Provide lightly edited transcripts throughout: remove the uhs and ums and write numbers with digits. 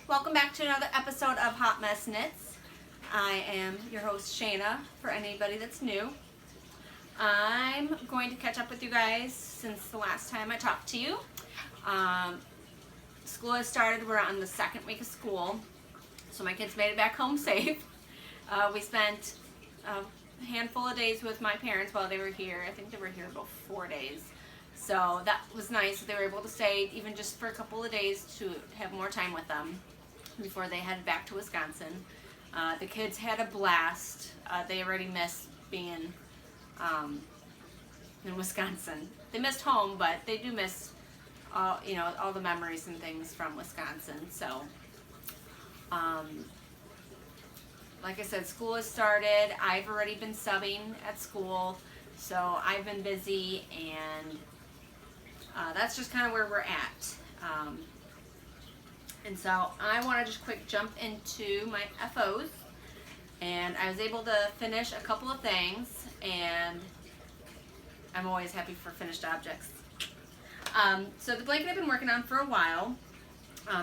Welcome back to another episode of Hot.Mess.Knits. I am your host Shayna, for anybody that's new. I'm going to catch up with you guys since the last time I talked to you. School has started. We're on the second week of school, so my kids made it back home safe. We spent a handful of days with my parents while they were here. I think they were here about 4 days. So that was nice. They were able to stay even just for a couple of days to have more time with them before they headed back to Wisconsin. The kids had a blast. They already missed being in Wisconsin. They missed home, but they do miss all the memories and things from Wisconsin. So like I said, school has started. I've already been subbing at school, so I've been busy, and that's just kind of where we're at. And so I want to just quick jump into my FOs, and I was able to finish a couple of things, and I'm always happy for finished objects. So the blanket I've been working on for a while,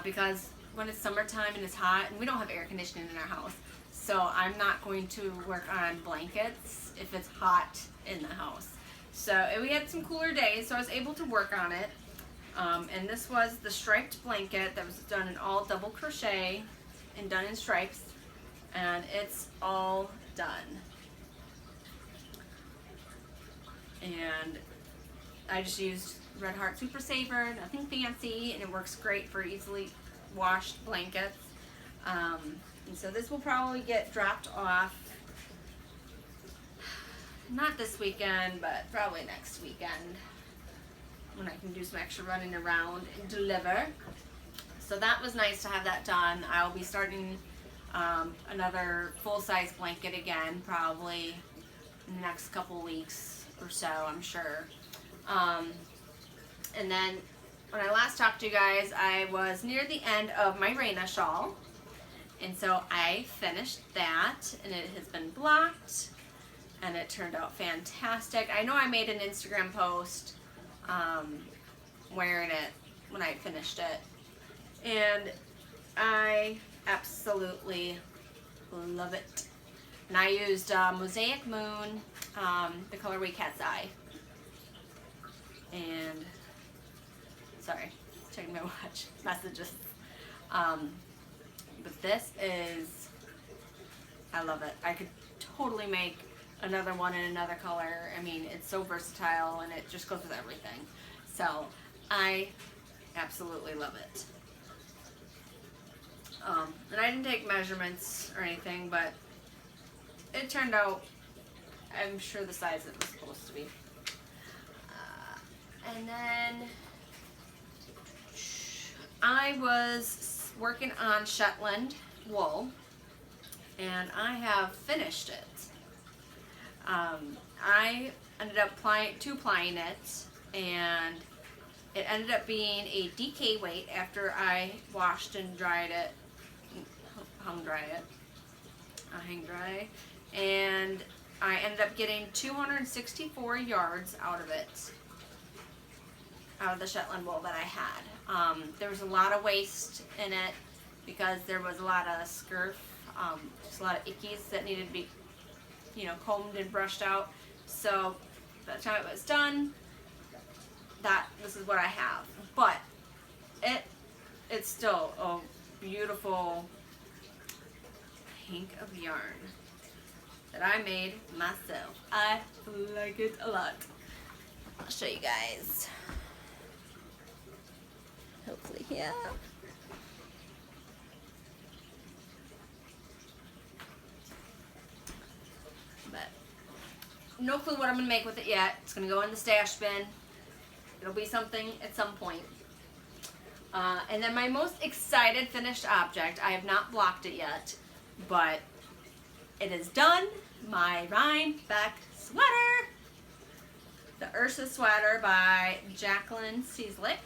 because when it's summertime and it's hot, and we don't have air conditioning in our house, so I'm not going to work on blankets if it's hot in the house. So we had some cooler days, so I was able to work on it. And this was the striped blanket that was done in all double crochet and done in stripes, and it's all done. And I just used Red Heart Super Saver, nothing fancy, and it works great for easily washed blankets. And so this will probably get dropped off, not this weekend, but probably next weekend, when I can do some extra running around and deliver. So that was nice to have that done. I'll be starting another full-size blanket again, probably in the next couple weeks or so, I'm sure. And then when I last talked to you guys, I was near the end of my REYNA shawl, and so I finished that, and it has been blocked, and it turned out fantastic. I know I made an Instagram post wearing it when I finished it, and I absolutely love it. And I used Mosaic Moon, the colorway Cat's Eye, and sorry, checking my watch messages. But this is, I love it. I could totally make another one in another color. I mean, it's so versatile, and it just goes with everything. So I absolutely love it. And I didn't take measurements or anything, but it turned out, I'm sure, the size it was supposed to be. And then I was working on Shetland wool, and I have finished it. I ended up two-plying it, and it ended up being a DK weight after I washed and dried it, hang dry, and I ended up getting 264 yards out of it, out of the Shetland wool that I had. There was a lot of waste in it because there was a lot of scurf, just a lot of ickies that needed to be, combed and brushed out. So by the time it was done, this is what I have. But it's still a beautiful hank of yarn that I made myself. I like it a lot. I'll show you guys. Hopefully here. But no clue what I'm going to make with it yet. It's going to go in the stash bin. It'll be something at some point. And then my most excited finished object, I have not blocked it yet, but it is done. My Rhinebeck sweater. The Ursa sweater by Jacqueline Cieslak.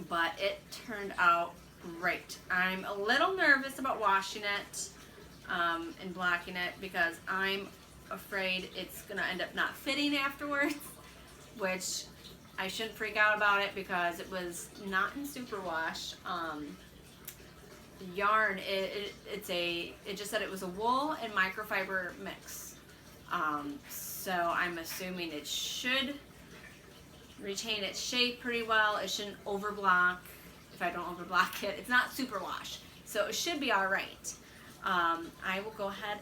But it turned out great. I'm a little nervous about washing it and blocking it because I'm afraid it's gonna end up not fitting afterwards, which I shouldn't freak out about it because it was not in superwash. The yarn, it just said it was a wool and microfiber mix. So I'm assuming it should retain its shape pretty well. It shouldn't overblock. If I don't overblock it, it's not superwash, so it should be all right. I will go ahead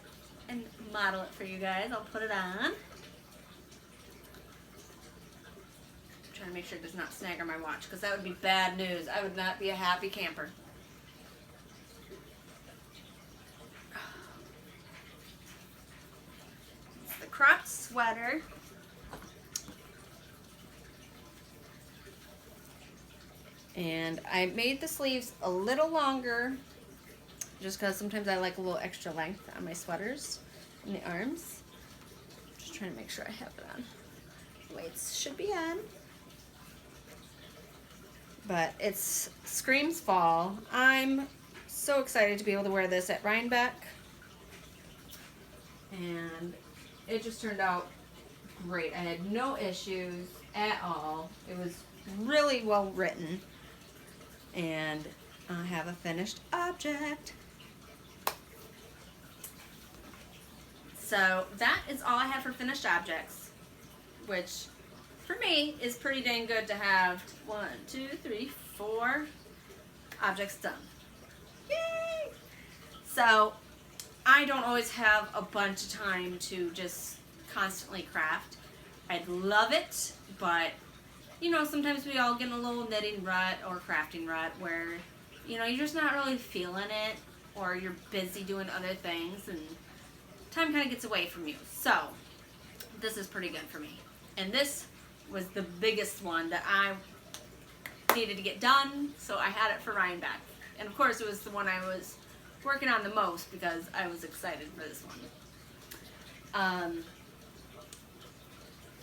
and model it for you guys. I'll put it on. Trying to make sure it does not snag on my watch, because that would be bad news. I would not be a happy camper. It's the cropped sweater. And I made the sleeves a little longer just because sometimes I like a little extra length on my sweaters in the arms. Just trying to make sure I have it on. Weights should be on. But it's screams fall. I'm so excited to be able to wear this at Rhinebeck. And it just turned out great. I had no issues at all. It was really well written. And I have a finished object. So that is all I have for finished objects, which for me is pretty dang good to have 1, 2, 3, 4 objects done. Yay! So I don't always have a bunch of time to just constantly craft. I'd love it, but you know, sometimes we all get in a little knitting rut or crafting rut where, you know, you're just not really feeling it, or you're busy doing other things and time kind of gets away from you. So this is pretty good for me. And this was the biggest one that I needed to get done, so I had it for Rhinebeck. And of course it was the one I was working on the most because I was excited for this one.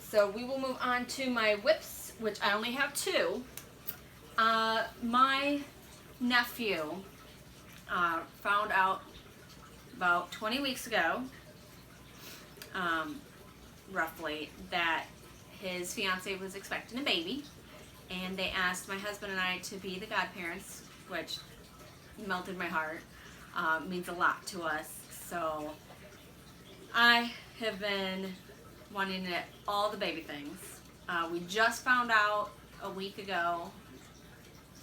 So we will move on to my whips, which I only have 2. My nephew found out about 20 weeks ago, roughly, that his fiance was expecting a baby, and they asked my husband and I to be the godparents, which melted my heart. Means a lot to us. So I have been wanting to knit all the baby things. We just found out a week ago,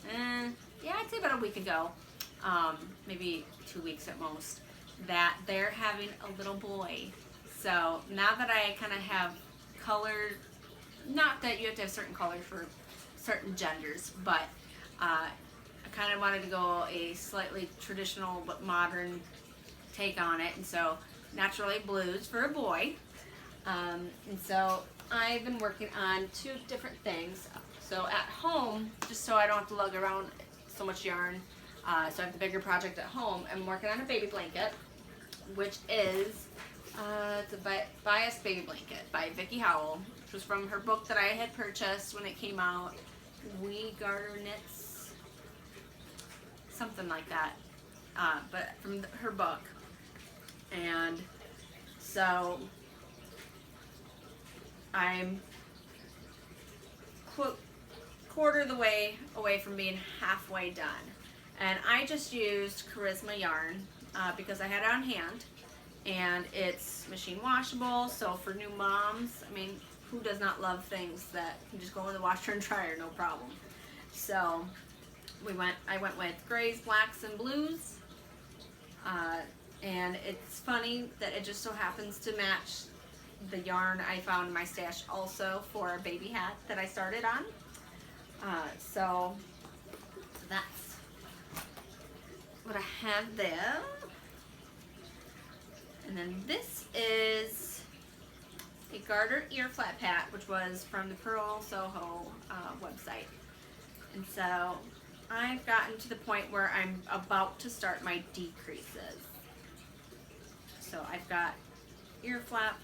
yeah, I'd say about a week ago, maybe 2 weeks at most, that they're having a little boy. So now that I kind of have colored, not that you have to have certain colors for certain genders, but I kind of wanted to go a slightly traditional but modern take on it, and so naturally blues for a boy. And so I've been working on 2 different things. So at home, just so I don't have to lug around so much yarn, so I have the bigger project at home, I'm working on a baby blanket, which is it's a biased baby blanket by VICKI HOWELL, which was from her book that I had purchased when it came out. GARTER, something like that, but from her book. And so I'm quarter the way away from being halfway done, and I just used Charisma yarn because I had it on hand, and it's machine washable. So for new moms, I mean, who does not love things that can just go in the washer and dryer no problem? So I went with grays, blacks, and blues, and it's funny that it just so happens to match the yarn I found in my stash also for a baby hat that I started on. So that's what I have there. And then this is a garter ear flat pat, which was from the PURL SOHO website. And so I've gotten to the point where I'm about to start my decreases. So I've got ear flap,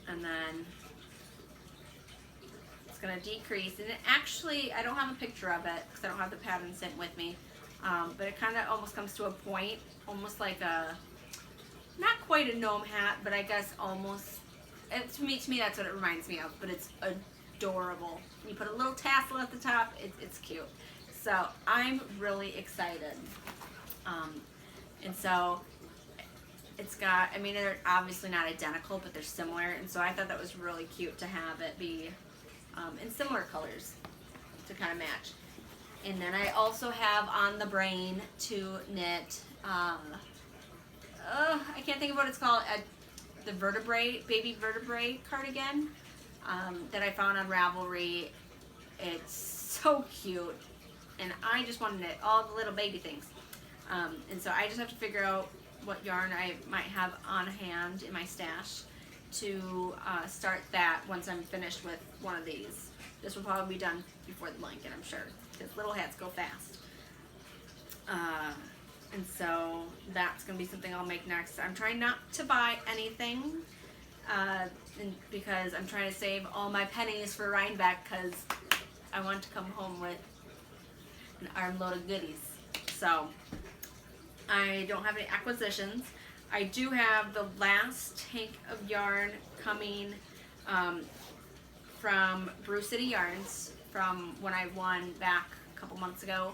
and then it's going to decrease. And it actually, I don't have a picture of it because I don't have the pattern sent with me, but it kind of almost comes to a point, almost like a, not quite a gnome hat, but I guess almost to me that's what it reminds me of, but it's adorable. You put a little tassel at the top, it's cute. So I'm really excited. And so it's got, I mean, they're obviously not identical, but they're similar, and so I thought that was really cute to have it be in similar colors to kind of match. And then I also have on the brain to knit, I can't think of what it's called, the baby vertebrae cardigan that I found on Ravelry. It's so cute, and I just want to knit all the little baby things. And so I just have to figure out what yarn I might have on hand in my stash to start that once I'm finished with one of these. This will probably be done before the blanket, I'm sure, because little hats go fast. And so that's going to be something I'll make next. I'm trying not to buy anything because I'm trying to save all my pennies for Rhinebeck, because I want to come home with an armload of goodies. So I don't have any acquisitions. I do have the last tank of yarn coming from Brew City Yarns from when I won back a couple months ago.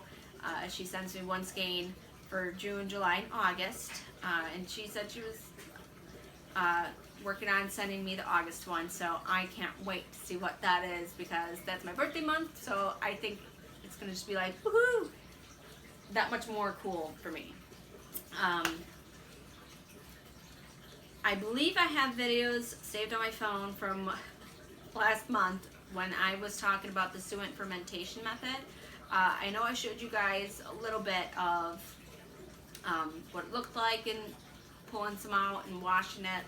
She sends me one skein for June, July, and August, and she said she was working on sending me the August one, so I can't wait to see what that is, because that's my birthday month, so I think it's going to just be like, woohoo, that much more cool for me. I believe I have videos saved on my phone from last month when I was talking about the Suint Fermentation method. I know I showed you guys a little bit of what it looked like and pulling some out and washing it.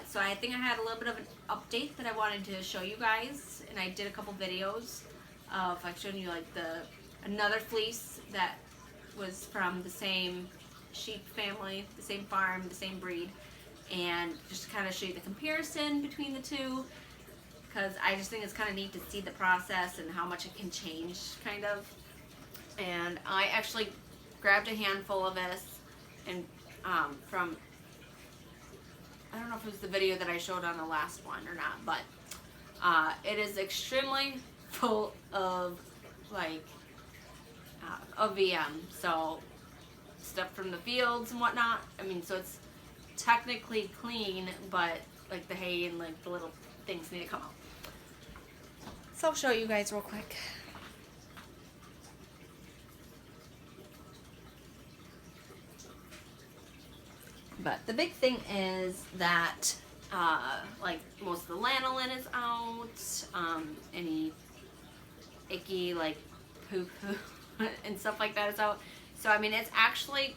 So I think I had a little bit of an update that I wanted to show you guys, and I did a couple videos of like showing you like another fleece that was from the same sheep family, the same farm, the same breed, and just to kind of show you the comparison between the two, because I just think it's kind of neat to see the process and how much it can change, kind of. And I actually grabbed a handful of this, and from, I don't know if it was the video that I showed on the last one or not, but it is extremely full of like VM, so stuff from the fields and whatnot. I mean, so it's technically clean, but like the hay and like the little things need to come out. So I'll show you guys real quick. But the big thing is that like most of the lanolin is out, any icky like poo and stuff like that is out. So I mean, it's actually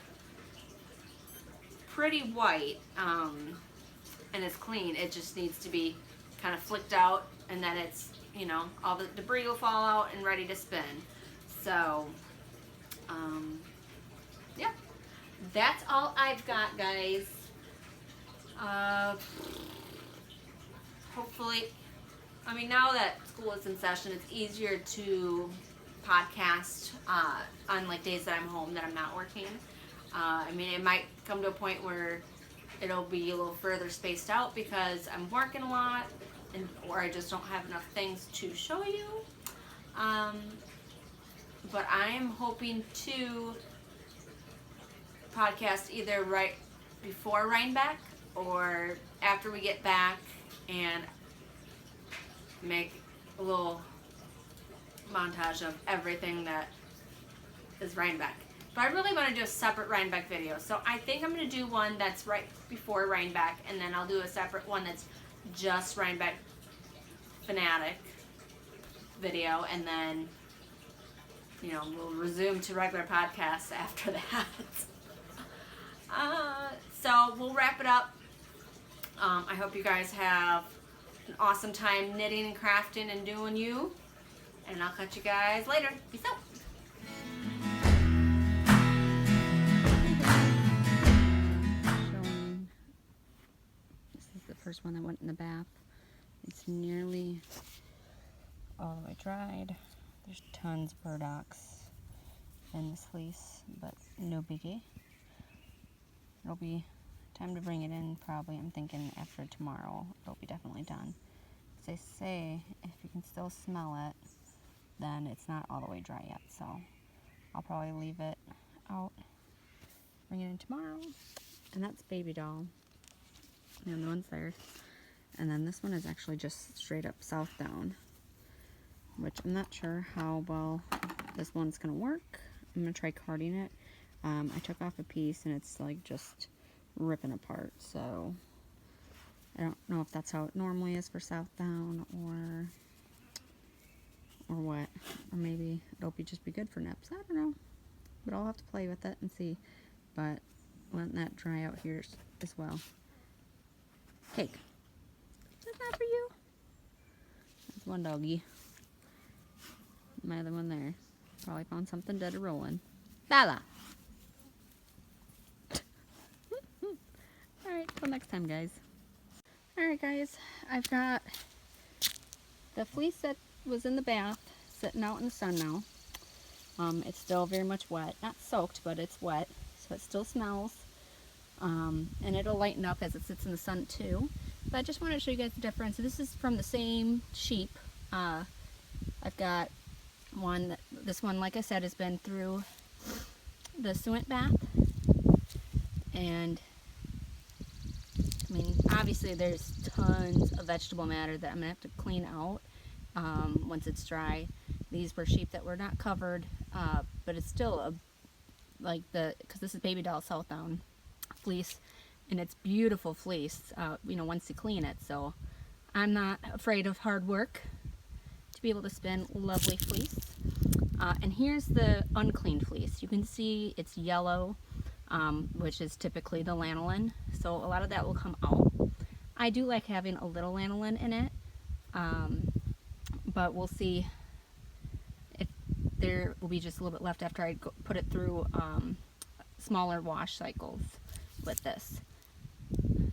pretty white, and it's clean. It just needs to be kind of flicked out, and then it's, you know, all the debris will fall out and ready to spin. So yeah, that's all I've got, guys. Hopefully, I mean, now that school is in session, it's easier to podcast on like days that I'm home, that I'm not working. I mean, it might come to a point where it'll be a little further spaced out because I'm working a lot, or I just don't have enough things to show you. But I am hoping to podcast either right before Rhinebeck or after we get back, and make a little montage of everything that is Rhinebeck. But I really want to do a separate Rhinebeck video, so I think I'm going to do one that's right before Rhinebeck, and then I'll do a separate one that's just Rhinebeck fanatic video, and then, you know, we'll resume to regular podcasts after that. So we'll wrap it up. I hope you guys have an awesome time knitting and crafting and doing you, and I'll catch you guys later. Peace out. This is the first one that went in the bath. It's nearly all the way dried. There's tons of burdocks in this fleece, but no biggie. It'll be time to bring it in probably, I'm thinking after tomorrow, it'll be definitely done. As they say, if you can still smell it, then it's not all the way dry yet. So I'll probably leave it out, bring it in tomorrow. And that's Baby Doll. And the one's there. And then this one is actually just straight up south down, which I'm not sure how well this one's gonna work. I'm gonna try carding it. I took off a piece and it's like just ripping apart, so I don't know if that's how it normally is for south down or what, or maybe it'll just be good for nips. I don't know, but I'll have to play with it and see. But letting that dry out here as well. Cake, is that for you? That's one doggy. My other one there probably found something dead or rolling. Lala. Alright, till next time, guys. Alright, guys, I've got the fleece that was in the bath sitting out in the sun now. It's still very much wet. Not soaked, but it's wet, so it still smells. And it'll lighten up as it sits in the sun too. But I just wanted to show you guys the difference. This is from the same sheep. I've got one, this one, like I said, has been through the Suint bath. And I mean, obviously there's tons of vegetable matter that I'm gonna have to clean out once it's dry. These were sheep that were not covered, but it's still because this is Baby Doll Southdown fleece, and it's beautiful fleece, you know, once you clean it. So I'm not afraid of hard work to be able to spin lovely fleece. And here's the uncleaned fleece. You can see it's yellow, which is typically the lanolin, so a lot of that will come out. I do like having a little lanolin in it, but we'll see if there will be just a little bit left after I put it through smaller wash cycles with this.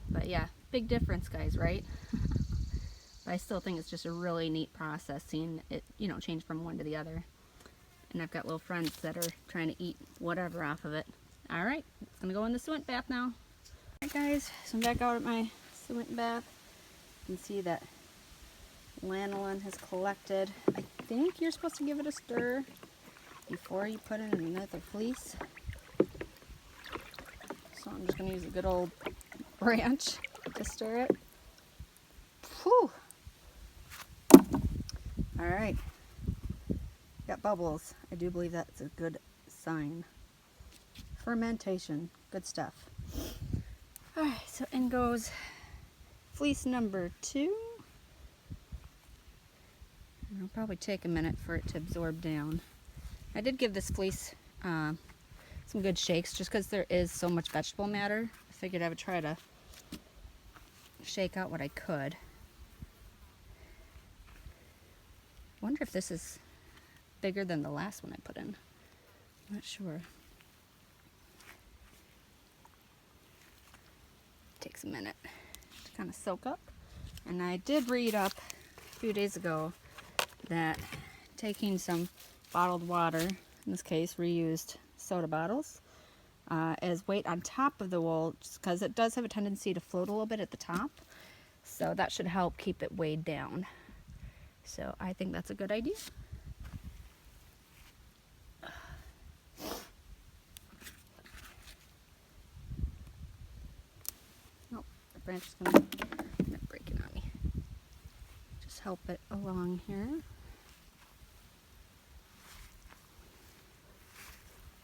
But yeah, big difference, guys, right? But I still think it's just a really neat process seeing it, you know, change from one to the other. And I've got little friends that are trying to eat whatever off of it. Alright, it's gonna go in the Suint bath now. Alright, guys, so I'm back out at my Suint bath. You can see that lanolin has collected. I think you're supposed to give it a stir before you put in another fleece. So I'm just gonna use a good old branch to stir it. Whew! Alright. Got bubbles. I do believe that's a good sign. Fermentation. Good stuff. Alright, so in goes fleece number 2. It'll probably take a minute for it to absorb down. I did give this fleece some good shakes just because there is so much vegetable matter. I figured I would try to shake out what I could. Wonder if this is bigger than the last one I put in. I'm not sure. Takes a minute to kind of soak up. And I did read up a few days ago that taking some bottled water, in this case reused soda bottles, as weight on top of the wool, just because it does have a tendency to float a little bit at the top. So that should help keep it weighed down. So I think that's a good idea. Oh, the branch is gonna break it on me. Just help it along here.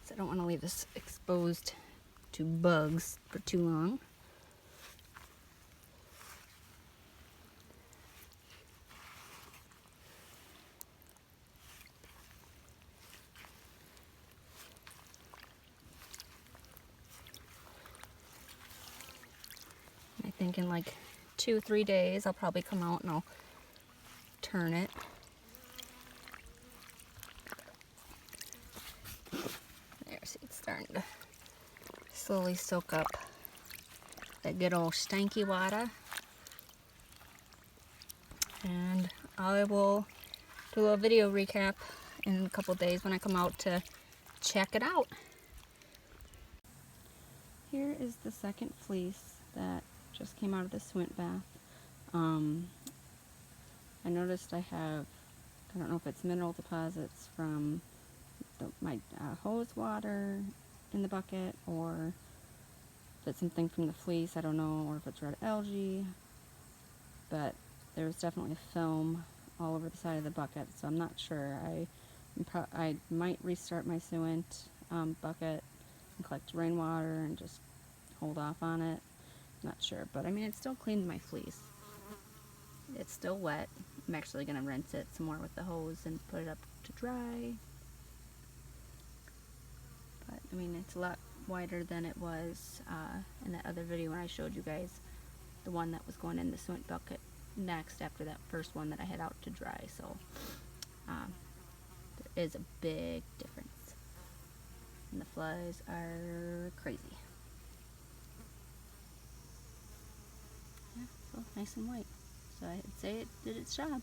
So I don't want to leave this exposed to bugs for too long. I think in like 2-3 days I'll probably come out and I'll turn it. There, see, it's starting to slowly soak up that good old stanky water. And I will do a video recap in a couple days when I come out to check it out. here is the second fleece that just came out of the Suint bath. I noticed I have, I don't know if it's mineral deposits from my hose water in the bucket, or if it's something from the fleece, I don't know, or if it's red algae, but there's definitely a film all over the side of the bucket, so I'm not sure. I might restart my Suint bucket and collect rainwater and just hold off on it. Not sure, but I mean, it still cleaned my fleece. It's still wet. I'm actually going to rinse it some more with the hose and put it up to dry. But I mean, it's a lot wider than it was in that other video when I showed you guys the one that was going in the Suint bucket next after that first one that I had out to dry. So there is a big difference, and the flies are crazy. Yeah, so nice and white. So I'd say it did its job.